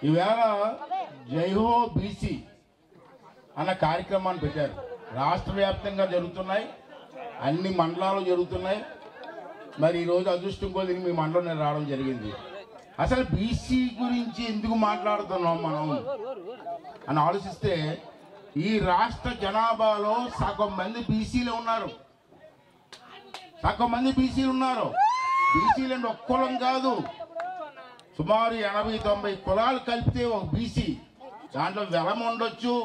ఈవేళ జైహో బీసీ అన్న కార్యక్రమాన్ని పెట్టారు. రాష్ట్ర వ్యాప్తంగా జరుగుతున్నాయి, అన్ని మండలాలు జరుగుతున్నాయి. మరి ఈరోజు అదృష్టం కొద్ది మీ మండలం నేను రావడం జరిగింది. అసలు బీసీ గురించి ఎందుకు మాట్లాడుతున్నాం మనం అని ఆలోచిస్తే, ఈ రాష్ట్ర జనాభాలో సగం మంది బీసీలు ఉన్నారు. సగం మంది బీసీలు ఉన్నారు. బీసీలు అంటే ఒక్క కులం కాదు, సుమారు 80-90 కులాలు కలిపితే ఒక బీసీ. దాంట్లో వెలమ ఉండొచ్చు,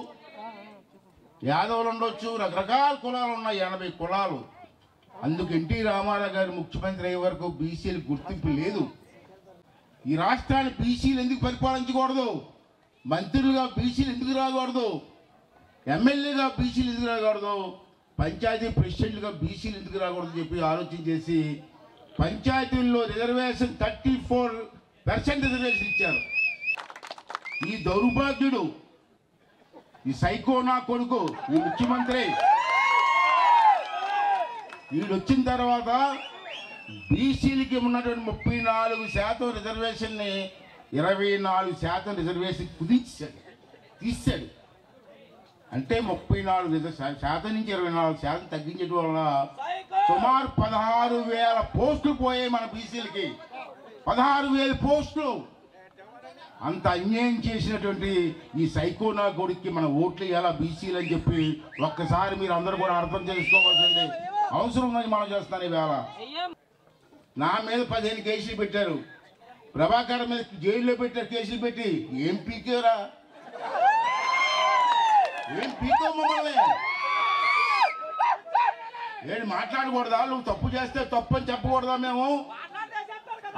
యాదవులు ఉండొచ్చు, రకరకాల కులాలు ఉన్నాయి, 80 కులాలు. అందుకు ఎన్టీ రామారావు గారు ముఖ్యమంత్రి అయ్యే వరకు బీసీలు గుర్తింపు లేదు. ఈ రాష్ట్రాన్ని బీసీలు ఎందుకు పరిపాలించకూడదు, మంత్రులుగా బీసీలు ఎందుకు రాకూడదు, ఎమ్మెల్యేగా బీసీలు ఎందుకు రాకూడదు, పంచాయతీ ప్రెసిడెంట్గా బీసీలు ఎందుకు రాకూడదు చెప్పి ఆలోచన చేసి పంచాయతీల్లో రిజర్వేషన్ 34% రిజర్వేషన్ ఇచ్చారు. ఈ దౌర్భాగ్యుడు, ఈ సైకో నా కొడుకు, ఈ ముఖ్యమంత్రి వీడు వచ్చిన తర్వాత బీసీలకి ఉన్నటువంటి 34% రిజర్వేషన్ని 24% రిజర్వేషన్ తీశాడు. అంటే 34% నుంచి 24% తగ్గించడం వల్ల సుమారు 16,000 పోస్టులు పోయాయి మన బీసీలకి. 16,000 పోస్టులు. అంత అన్యాయం చేసినటువంటి ఈ సైకోనా కొడుక్కి మన ఓట్లు ఎలా బీసీలు అని చెప్పి ఒక్కసారి మీరు అందరూ కూడా అర్థం చేసుకోవాల్సింది అవసరం ఉందని మనం చేస్తాను. ఈవేళ నా మీద 15 కేసులు పెట్టారు, ప్రభాకర్ మీద జైల్లో పెట్టారు కేసులు పెట్టి. ఏం పీకేరా, ఏం పీకో మమ్మల్ని? ఏంటి మాట్లాడకూడదా? నువ్వు తప్పు చేస్తే తప్పు అని చెప్పకూడదా? మేము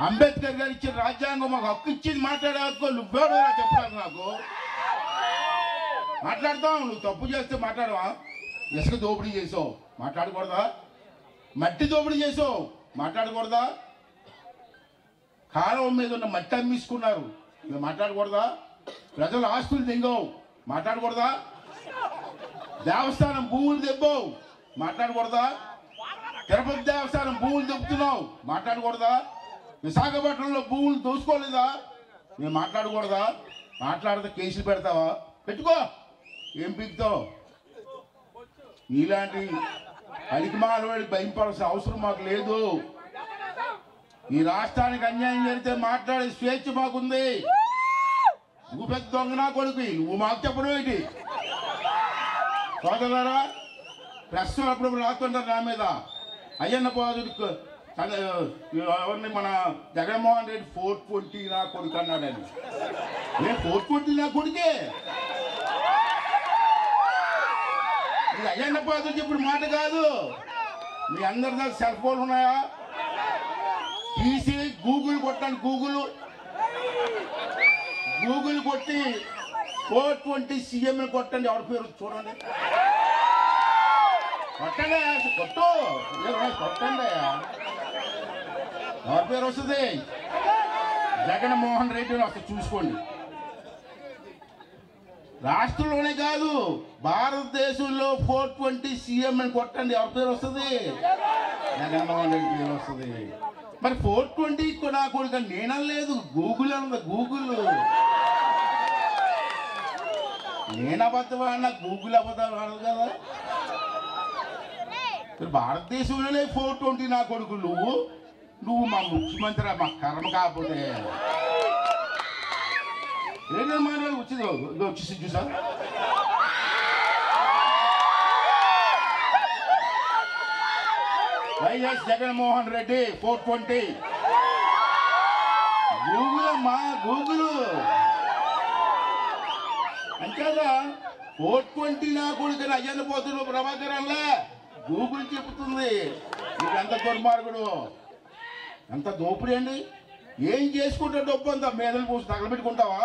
అంబేద్కర్ గారు ఇచ్చిన రాజ్యాంగం మాకు హక్కు ఇచ్చింది మాట్లాడే హక్కు. నువ్వేడో చెప్పాలి నాకు. మాట్లాడతావు, నువ్వు తప్పు చేస్తే మాట్లాడవా? ఇసుక దోపిడీ చేసావు, మాట్లాడకూడదా? మట్టి దోపిడీ చేసావు, మాట్లాడకూడదా? కాలువ మీద ఉన్న మట్టి అమ్మేసుకున్నారు, నువ్వు మాట్లాడకూడదా? ప్రజల ఆస్తులు తెంగావు, మాట్లాడకూడదా? దేవస్థానం భూములు దెబ్బావు, మాట్లాడకూడదా? తిరుపతి దేవస్థానం భూములు దెబ్బుతున్నావు, మాట్లాడకూడదా? విశాఖపట్నంలో భూములు దోసుకోలేదా, నేను మాట్లాడకూడదా? మాట్లాడితే కేసులు పెడతావా? పెట్టుకో, ఏం పీకుతావు? ఇలాంటి అలికిమాలవాడికి భయపడాల్సిన అవసరం మాకు లేదు. ఈ రాష్ట్రానికి అన్యాయం జరిగితే మాట్లాడే స్వేచ్ఛ మాకుంది. నువ్వు పెద్ద దొంగనా కొడుకు, నువ్వు మాకు చెప్పడం ఏంటి? సోదరులారా, ప్రెస్ అప్పుడు రాస్తుంటారు నా మీద. అయ్యన్న పాదుడు ఎవరిని మన జగన్మోహన్ రెడ్డి 420 నా కొడుకు అన్నాడని. నేను 420 నా కొడుకే. ఇది అయ్యన్న పాదుడు చెప్పిన మాట కాదు. మీ అందరి దగ్గర సెల్ ఫోన్లు ఉన్నాయా? తీసి గూగుల్ కొట్టండి, గూగుల్ కొట్టి 420 సీఎం కొట్టండి, ఎవరి పేరు చూడండి. కొట్టండి, కొట్టండి, ఎవరి పేరు వస్తుంది? జగన్మోహన్ రెడ్డి వస్తుంది, చూసుకోండి. రాష్ట్రంలోనే కాదు, భారతదేశంలో 420 సీఎం అని కొట్టండి, ఎవరి పేరు వస్తుంది? జగన్మోహన్ రెడ్డి పేరు వస్తుంది. మరి 420 నా కొడుకు నేనలేదు, గూగుల్ అన్నది. గూగుల్ నేను అబద్ధం అన్నా, గూగుల్ అబద్ధాలు అన్నది కదా. భారతదేశంలోనే 420 నా కొడుకు నువ్వు మా ముఖ్యమంత్రి, మా కర్మ కాకపోతే ఏంటో మాట్లాడి వచ్చేసి చూసా. వైఎస్ జగన్మోహన్ రెడ్డి 420 గూగుల్ అమ్మా, గూగుల్ అంతేగా. 420 నా కొడుకు అయ్యన్న పోతున్నావు ప్రభాకర్ అలా గూగుల్ చెబుతుంది. నీకు ఎంత దుర్మార్గుడు, ఎంత దోపిడీ అండి. ఏం చేసుకుంటే డబ్బు అంతా మేదలు పోసి తగలబెట్టుకుంటావా?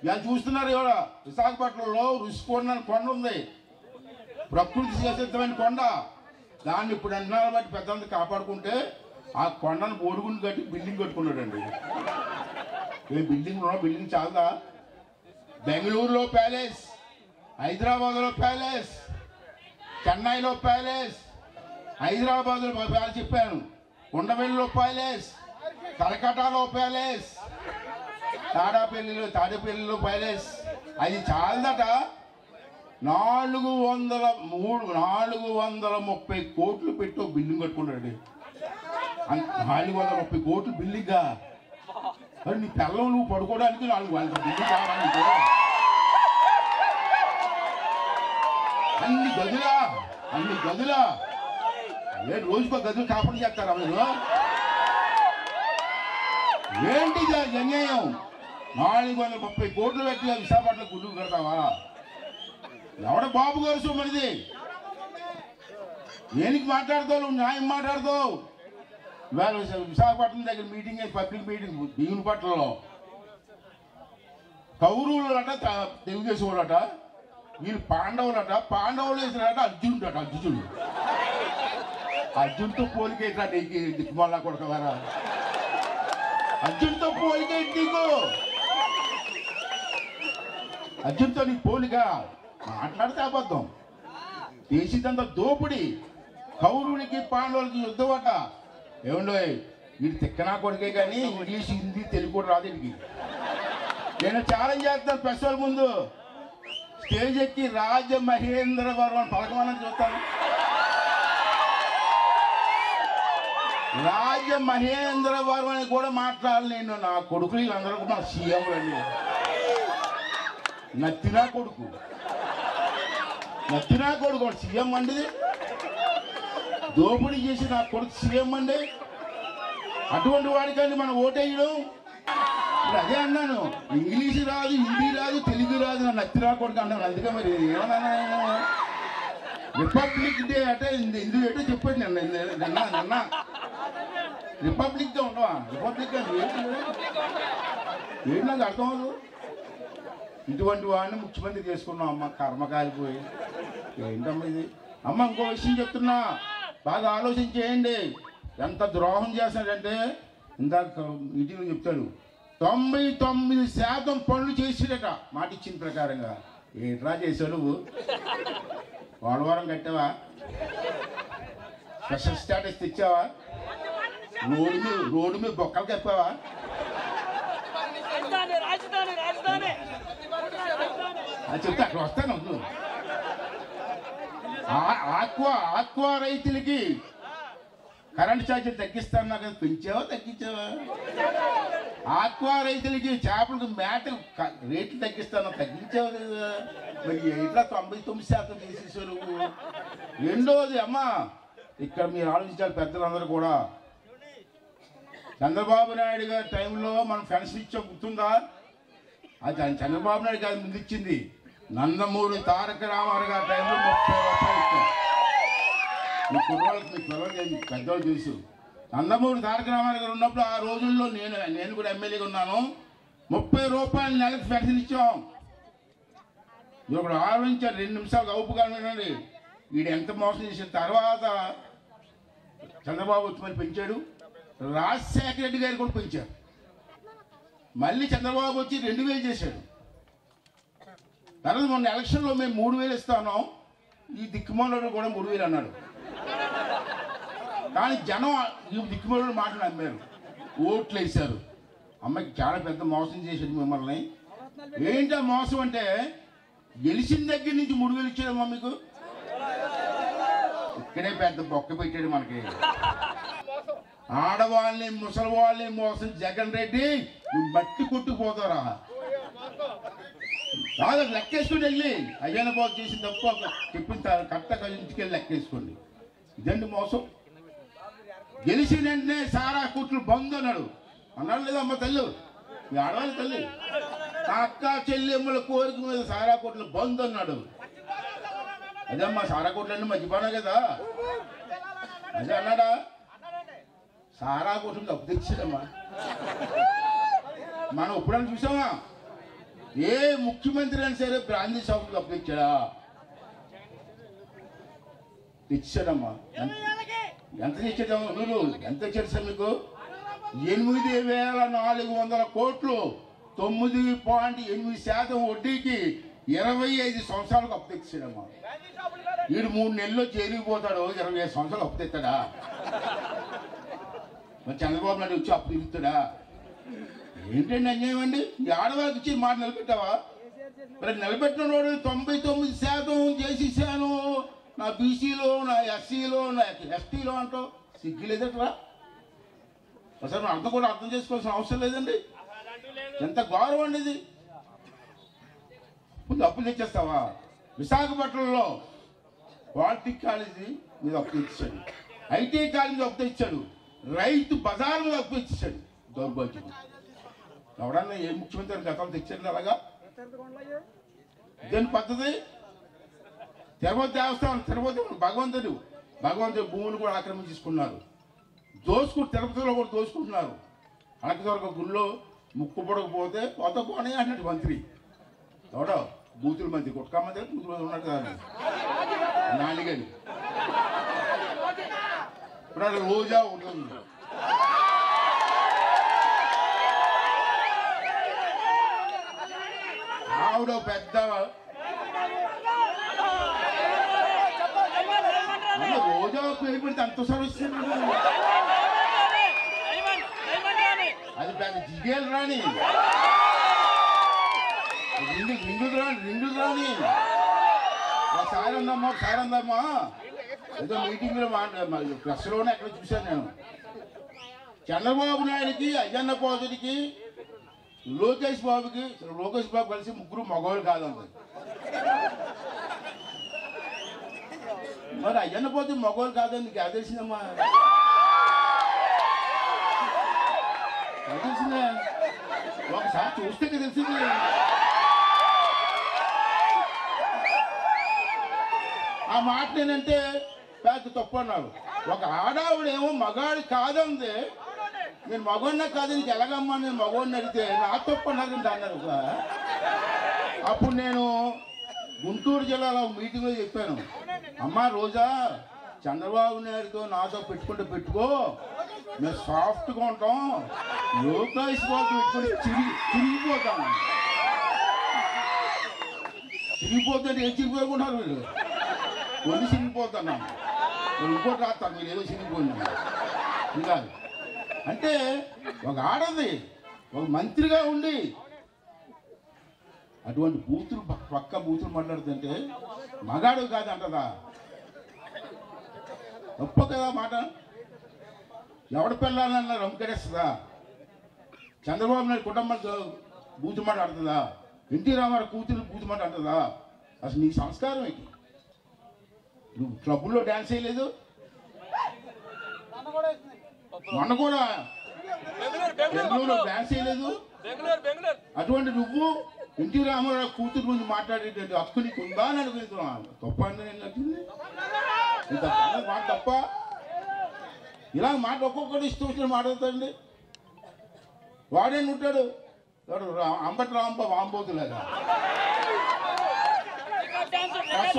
ఇలా చూస్తున్నారు ఎవడ విశాఖపట్నంలో రుషికొండ కొండ ఉంది, ప్రకృతి సిద్ధమైన కొండ. దాన్ని ఇప్పుడు అన్నాళ్ళు బట్టి పెద్దంతా కాపాడుకుంటే ఆ కొండను బోడుగుండు కట్టి బిల్డింగ్ కట్టుకున్నాడండి. ఏ బిల్డింగ్ చాలదా? బెంగళూరులో ప్యాలెస్, హైదరాబాద్లో ప్యాలెస్, చెన్నైలో ప్యాలెస్, హైదరాబాద్లో ప్యాలెస్ చెప్పాను, ఉండవెల్లిలో ప్యాలెస్, కలకటాలో ప్యాలెస్, తాడేపల్లిలో ప్యాలెస్ అది చాలదట 430 కోట్లు పెట్టి ఒక బిల్డింగ్ కట్టుకున్నాడు. 430 కోట్లు బిల్డింగా మరి నీ పిల్లలు నువ్వు పడుకోవడానికి 4 వాళ్ళ బిల్డింగ్ కావాలి. అన్ని గదులా రోజుకో గదులు కాపాడు చేస్తారా మీరు? ఏంటి అన్యాయం? 430 కోట్లు పెట్టి విశాఖపట్నం గుడ్డు కడతావా? ఎవడ బాబు గారు సొమ్మనిది? దేనికి మాట్లాడతావు? నువ్వు న్యాయం మాట్లాడతావు. ఇవాళ విశాఖపట్నం దగ్గర మీటింగ్ పబ్లిక్ మీటింగ్ భీమునిపట్నంలో కౌరవులట తెలుగుదేశం వాళ్ళట, వీళ్ళు పాండవులు వేసినట అర్జునుడితో పోలికేట్రా నీకు దిక్కుమల్లా కొడకవారా? అర్జున్తో పోలికేంటి నీకు? అర్జున్తో నీకు పోలిక? మాట్లాడితే అబద్ధం. చేసిందంతా దోపిడి. కౌరవులకి పాండవులకి యుద్ధం అట. ఏమండో వీడు తిక్కనా కొడుకే కానీ ఇంగ్లీష్ హిందీ తెలుగు కూడా రాదు వీడికి. నేను ఛాలెంజ్ చేస్తాను ఫెస్టివల్ ముందు స్టేజ్ ఎక్కి రాజమహేంద్రవరం పలకమని చూస్తాను. రాజమహేంద్రవరం అని కూడా మాట్లాడాలి. నేను నా కొడుకులు వీళ్ళందరూ నా సీఎంలు అండి. నత్తినా కొడుకు సీఎం అండి. దోపిడీ చేసి నా కొడుకు సీఎం అండి. అటువంటి వాడికండి మనం ఓటేయడం. ఇప్పుడు అదే అన్నాను, ఇంగ్లీష్ రాదు, హిందీ రాదు, తెలుగు రాదు, నా నత్తినా కొడుకు అన్నాను. అందుకే మరి ఏమన్నా రిపబ్లిక్ డే అంటే ఎందుకు ఏంటో చెప్పండి. నిన్న రిపబ్లిక్గా ఉండవా? రిపబ్లిక్ ఏంటి నాకు అర్థం అవ్వదు. ఇటువంటి వాడిని ముఖ్యమంత్రి చేసుకున్నాం. అమ్మ కర్మ కాలిపోయి ఏంటమ్మా ఇది? అమ్మ ఇంకో విషయం చెప్తున్నా, బాగా ఆలోచన చేయండి. ఎంత ద్రోహం చేస్తాడంటే ఇందాక మీటింగ్లో చెప్తాడు 99% పనులు చేసాడట మాట ఇచ్చిన ప్రకారంగా. ఏంట్రా చేసావు నువ్వు? పోలవరం కట్టావా? స్పెషల్ స్టాటస్ తెచ్చావా? రోడ్డు మీద బొక్కలు కప్పావా? అది చెప్తే అక్కడ వస్తాను. ఆక్వా రైతులకి కరెంట్ ఛార్జీలు తగ్గిస్తాను కదా, పెంచావా తగ్గించావా? ఆక్వా రైతులకి చేపలకు మేత రేట్లు తగ్గిస్తాను, తగ్గించావు కదా. మరి ఇట్లా 99% తీసేసావు నువ్వు. రెండోది అమ్మ, ఇక్కడ మీరు ఆలోచించాలి పెద్దలందరూ కూడా. చంద్రబాబు నాయుడు గారి టైంలో మనం పెన్షన్ ఇచ్చాం, గుర్తుందా? అది చంద్రబాబు నాయుడు గారి ముందు ఇచ్చింది. నందమూరి తారక రామారావు గారి టైంలో 30 రూపాయలు ఇచ్చాం. మీ కుర్రాళ్ళకి మీ పిల్లలకి పెద్దవాళ్ళు తెలుసు. నందమూరి తారక రామారావు గారు ఉన్నప్పుడు ఆ రోజుల్లో నేను కూడా ఎమ్మెల్యేగా ఉన్నాను. 30 రూపాయలు నెలకు పెన్షన్ ఇచ్చాం. ఇప్పుడు ఆలోచించారు, 2 నిమిషాలు అవుపుగా వినండి. వీడు ఎంత మోసం చేసిన తర్వాత చంద్రబాబు వచ్చి మరి పెంచాడు. రాజశేఖర రెడ్డి గారు కూడా పెంచారు. మళ్ళీ చంద్రబాబు వచ్చి 2000 చేశాడు. తర్వాత మొన్న ఎలక్షన్లో మేము 3000 ఇస్తాను, ఈ దిక్కుమాలోడు కూడా 3000 అన్నాడు. కానీ జనం ఈ దిక్కుమాలోడు మాటలు నమ్మారు, ఓట్లు వేశారు. అమ్మాయికి చాలా పెద్ద మోసం చేశాడు మిమ్మల్ని. ఏంటో మోసం అంటే గెలిచిన దగ్గర నుంచి 3000 ఇచ్చాడమ్మా మీకు. ఇక్కడే పెద్ద బొక్క పెట్టాడు మనకి. ఆడవాళ్ళని ముసలి వాళ్ళని మోసం జగన్ రెడ్డి, నువ్వు మట్టి కొట్టుకుపోతారా? కాదు లెక్కేసుకుని వెళ్ళి అయ్యన్న బాబు చేసిన తప్ప చెప్పిన కరెక్ట్గా ఇంటికెళ్ళి లెక్కేసుకోండి. ఇదండి మోసం. గెలిచిన వెంటనే సారా కొట్లు బంద్ అన్నాడు లేదా అమ్మ తల్లి? మీ ఆడవాళ్ళ తల్లి నా అక్క చెల్లెమ్మల కోరిక మీద సారా కొట్లు బంద్ అన్నాడు. అదేమ్మా సారా కొట్లు అంటే మర్చిపోయినా కదా, అదే అన్నాడా? సారా కొట్లు తప్పు తెచ్చాడమ్మా. మనం ఎప్పుడైనా చూసామా? ఏ ముఖ్యమంత్రి అయినా సరే బ్రాందీ షాపులు తప్పు తెచ్చాడా? తెచ్చాడమ్మా. ఎంత తెచ్చాడమ్మా? మీరు ఎంత తెచ్చాడు సార్ మీకు? 8,400 కోట్లు, 9.8% వడ్డీకి 25 సంవత్సరాలకు అప్పు తెచ్చాడమ్మా. వీడు 3 నెలల్లో జైలుకి పోతాడు, 25 సంవత్సరాలు అప్పు తెస్తాడా? మరి చంద్రబాబు నాయుడు వచ్చి అప్పు తిరుగుతాడా? ఏంటండి అన్యాయం అండి? ఈ ఆడవాళ్ళకి ఇచ్చి మాట నిలబెట్టావా? మరి నిలబెట్టిన వాడు 99% చేసేసాను, నా బీసీలో, నా ఎస్సీలో, నా ఎస్టీలో అంటావు. సిగ్గులేదట్రా? అసలు మనం అర్థం కూడా అర్థం చేసుకోవాల్సిన అవసరం లేదండి. ఎంత గౌరవం అండి ఇది. ముందు అప్పులు తెచ్చేస్తావా? విశాఖపట్నంలో పాలిటిక్ కాలేజీ మీద అప్పు తెచ్చాడు, ఐటీ కాలేజీ అప్పు తెచ్చాడు, రైతు బజార్ మీద అప్పు ఇచ్చాడు. దౌర్భాగ్యం. ఎవడన్నా ఏ ముఖ్యమంత్రి గతంలో తెచ్చాడు అలాగా? దేని పద్ధతి? తిరుపతి దేవస్థానం, తిరుపతి భగవంతుడు భూములు కూడా ఆక్రమించుకున్నారు, తిరుపతిలో కూడా దోసుకుంటున్నారు. అనకదొరక గుళ్ళో ముక్కు పొడకపోతే పోత పోనీ అన్నట్టు మంత్రి ఎవడో బూతుల మంత్రి, కుట్కా మంత్రి బూతుల మంత్రి ఉన్నట్టు కాదు నాలుగని. ఇప్పుడు రోజా ఉంటుంది, ఆవిడ పెద్ద రోజా పేరు పెడితే అంత సరస్సు, అది పెద్ద జిగేలు రాని, రింగులు రాని. ఒకసారి ఉందమ్మా ఏదో మీటింగ్లో ప్రెస్లోనే ఎక్కడ చూశాను నేను. చంద్రబాబు నాయుడికి, అయ్యన్న పోతుడికి, లోకేష్ బాబు కలిసి ముగ్గురు మగవాళ్ళు కాదండి. మరి అయ్యన్న పోతే మగవాళ్ళు కాదని నీకు ఎలా తెలిసిందమ్మా? తెలిసిందే, ఒకసారి చూస్తే తెలిసింది. ఆ మాట నేనంటే పెద్ద తప్పు అన్నారు. ఒక ఆడావిడేమో మగాడు కాదంది, నేను మగవాడినా కాదు నీకు ఎలాగమ్మా, నేను మగవాడిని అడిగితే నా తప్పు అన్నారండి అన్నారు. అప్పుడు నేను గుంటూరు జిల్లాలో మీటింగ్లో చెప్పాను, అమ్మా రోజా చంద్రబాబు నాయుడుతో నాతో పెట్టుకో, మేము సాఫ్ట్గా ఉంటాం, లోకేష్ బాబు పెట్టుకుంటే చిరిగిపోతే ఏం చిరిగిపోనుకుంటారు మీరు? కొన్ని చిరిగిపోతున్నాను, ఇంకోటి రాస్తాను, మీరు ఏదో చిరిగిపోయినా ఇంకా. అంటే ఒక ఆడది ఒక మంత్రిగా ఉండి అటువంటి పక్క బూతులు మాట్లాడుతుంటే మగాడు కాదు అంటదా? తప్ప కదా మాట. ఎవడ పిల్లలన్నా రొంకెడేస్తుందా? చంద్రబాబు నాయుడు కుటుంబానికి బూతు మాట ఆడుతుందా? ఎన్టీ రామారావు కూతురు బూతు మాట అంటుందా? అసలు నీ సంస్కారం ఏంటి? నువ్వు క్లబ్లో డ్యాన్స్ చేయలేదు, మొన్న కూడా బెంగళూరులో డ్యాన్స్ చేయలేదు. అటువంటి నువ్వు ఎన్టీ రామారావు కూతురు గురించి మాట్లాడేటువంటి హక్కు నీకు ఉందా అని అడుగుతున్నాను. తప్ప అండి నేను నచ్చింది మాట తప్ప? ఇలా మాట ఒక్కొక్కటి ఇష్టం వచ్చిన మాట్లాడుతాడండి. వాడే ఉంటాడు అంబటి రాంబాబు ఆంబోతులాగా.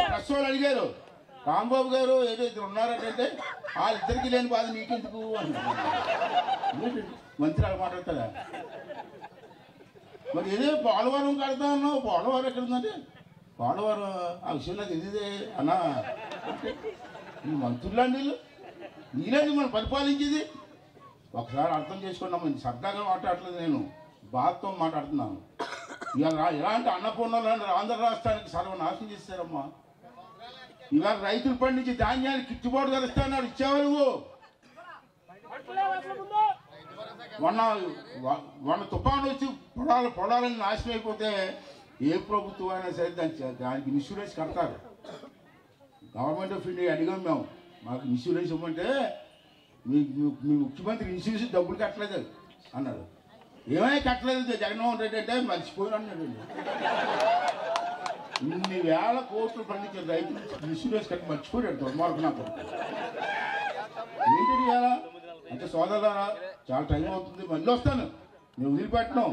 ప్రెస్ వాళ్ళు అడిగారు, రాంబాబు గారు ఏదో ఇద్దరు ఉన్నారంటే వాళ్ళిద్దరికి లేని బాధ నీకెందుకు అన్నారు. మంత్రి అలా మాట్లాడతాడా? మరి ఏదో పోలవరం కడతా అన్నావు, పోలవరం ఎక్కడుందంటే పోలవరం ఆ విషయం నాకు తెలియదే అన్నా. మంత్రులా నీలేదు మనం పరిపాలించేది. ఒకసారి అర్థం చేసుకున్నాం, సరదాగా మాట్లాడలేదు, నేను బాధతో మాట్లాడుతున్నాను. ఇవాళ ఎలాంటి అన్నపూర్ణలు ఆంధ్ర రాష్ట్రానికి సర్వనాశనం చేశారమ్మా. ఇవాళ రైతులు పండించి ధాన్యానికి గిట్టుబాటు ధర ఇస్తాను ఇచ్చేవా నువ్వు? మొన్న తుఫాను వచ్చి పొలాలని నాశనం అయిపోతే ఏ ప్రభుత్వం అయినా సరే దానికి ఇన్సూరెన్స్ కడతారు. గవర్నమెంట్ ఆఫ్ ఇండియా అడిగాం మేము, మాకు ఇన్సూరెన్స్ ఇవ్వమంటే మీ ముఖ్యమంత్రి ఇన్సూరెన్స్ డబ్బులు కట్టలేదు అన్నాడు. ఏమైనా కట్టలేదు జగన్మోహన్ రెడ్డి అంటే మర్చిపోయినా అన్నాడు. ఇన్ని వేల కోట్లు పండించిన రైతులు ఇన్సూరెన్స్ కట్టి మర్చిపోయాడు దుర్మార్గం. నాకు ఏంటి ఇవాళ అంటే సోదరులారా, చాలా టైం అవుతుంది, మళ్ళీ వస్తాను, నేను వదిలిపెట్టను.